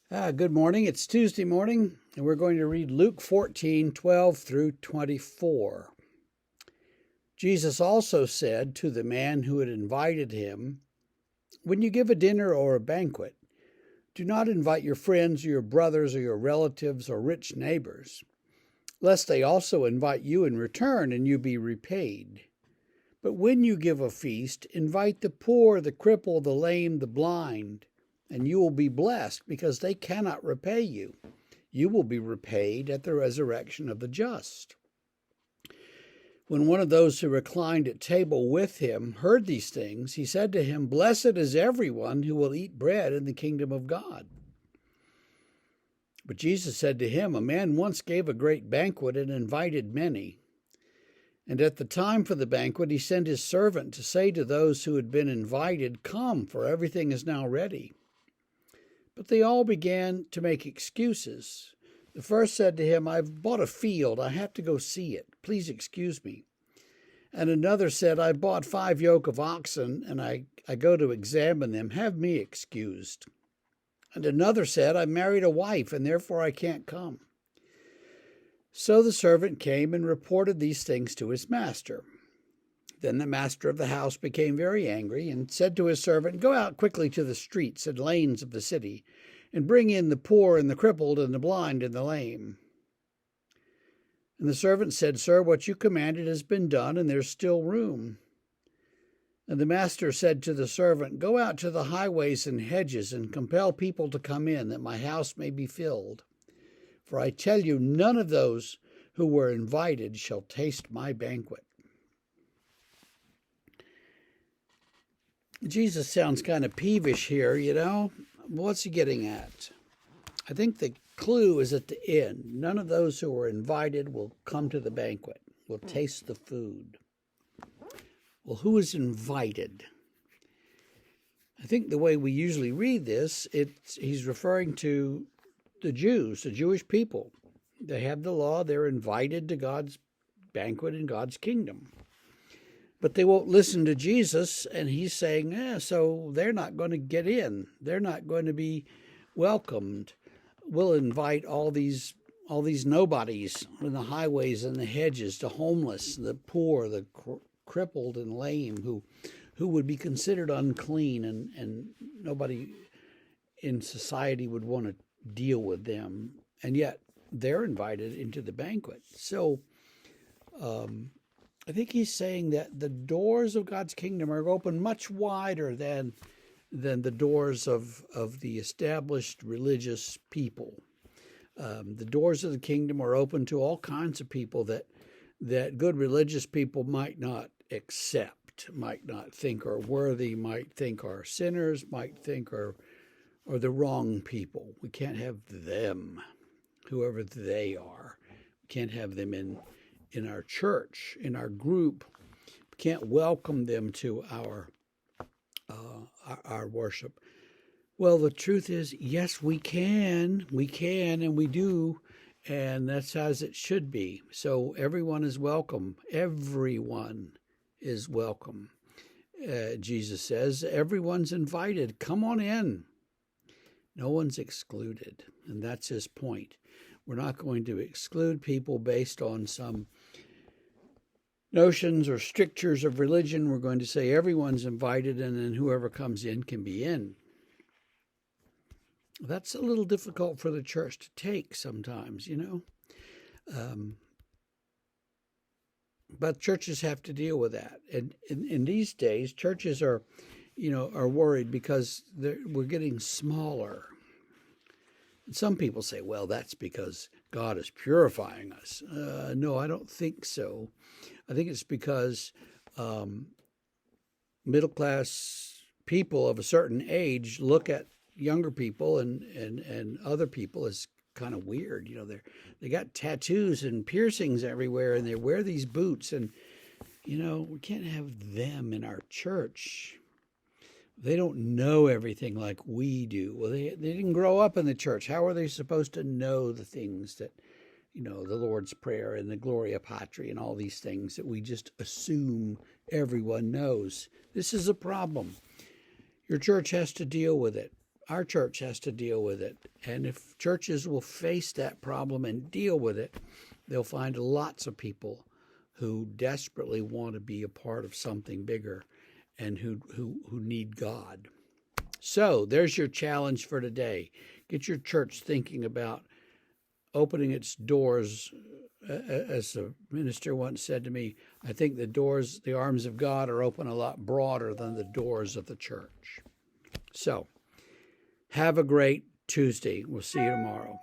Good morning. It's Tuesday morning, and we're going to read Luke 14:12 through 24. Jesus also said to the man who had invited him, "When you give a dinner or a banquet, do not invite your friends or your brothers or your relatives or rich neighbors, lest they also invite you in return and you be repaid. But when you give a feast, invite the poor, the crippled, the lame, the blind, and you will be blessed because they cannot repay you. You will be repaid at the resurrection of the just." When one of those who reclined at table with him heard these things, he said to him, "Blessed is everyone who will eat bread in the kingdom of God." But Jesus said to him, "A man once gave a great banquet and invited many. And at the time for the banquet, he sent his servant to say to those who had been invited, 'Come, for everything is now ready.' But they all began to make excuses. The first said to him, 'I've bought a field. I have to go see it. Please excuse me.' And another said, 'I bought 5 yoke of oxen, and I go to examine them. Have me excused.' And another said, 'I married a wife, and therefore I can't come.' So the servant came and reported these things to his master. Then the master of the house became very angry and said to his servant, 'Go out quickly to the streets and lanes of the city, and bring in the poor and the crippled and the blind and the lame.' And the servant said, 'Sir, what you commanded has been done, and there's still room.' And the master said to the servant, 'Go out to the highways and hedges and compel people to come in, that my house may be filled. For I tell you, none of those who were invited shall taste my banquet.'" Jesus sounds kind of peevish here, you know. What's he getting at? I think the clue is at the end. None of those who were invited will come to the banquet, will taste the food. Well, who is invited? I think the way we usually read this, he's referring to the Jews, the Jewish people. They have the law. They're invited to God's banquet in God's kingdom. But they won't listen to Jesus, and he's saying, so they're not going to get in. They're not going to be welcomed. We'll invite all these nobodies in the highways and the hedges, the homeless, the poor, the crippled and lame, who would be considered unclean, and nobody in society would want to deal with them. And yet they're invited into the banquet. So I think he's saying that the doors of God's kingdom are open much wider than the doors of the established religious people. The doors of the kingdom are open to all kinds of people that good religious people might not accept, might not think are worthy, might think are sinners, might think are the wrong people. We can't have them, whoever they are. We can't have them in our church, in our group. We can't welcome them to our worship. Well, the truth is, yes, we can, and we do, and that's as it should be. So everyone is welcome. Everyone is welcome. Jesus says, everyone's invited. Come on in. No one's excluded, and that's his point. We're not going to exclude people based on some notions or strictures of religion. We're going to say everyone's invited, and then whoever comes in can be in. That's a little difficult for the church to take sometimes, you know. But churches have to deal with that. And in these days, churches are worried because we're getting smaller. Some people say, well, that's because God is purifying us. No, I don't think so. I think it's because middle-class people of a certain age look at younger people and other people as kind of weird. You know, they got tattoos and piercings everywhere, and they wear these boots. And, you know, we can't have them in our church. They don't know everything like we do. Well, they didn't grow up in the church. How are they supposed to know the things that, you know, the Lord's Prayer and the Gloria Patri and all these things that we just assume everyone knows? This is a problem. Your church has to deal with it. Our church has to deal with it. And if churches will face that problem and deal with it, they'll find lots of people who desperately want to be a part of something bigger and who need God. So there's your challenge for today. Get your church thinking about opening its doors. As a minister once said to me, I think the arms of God are open a lot broader than the doors of the church. So have a great Tuesday. We'll see you tomorrow.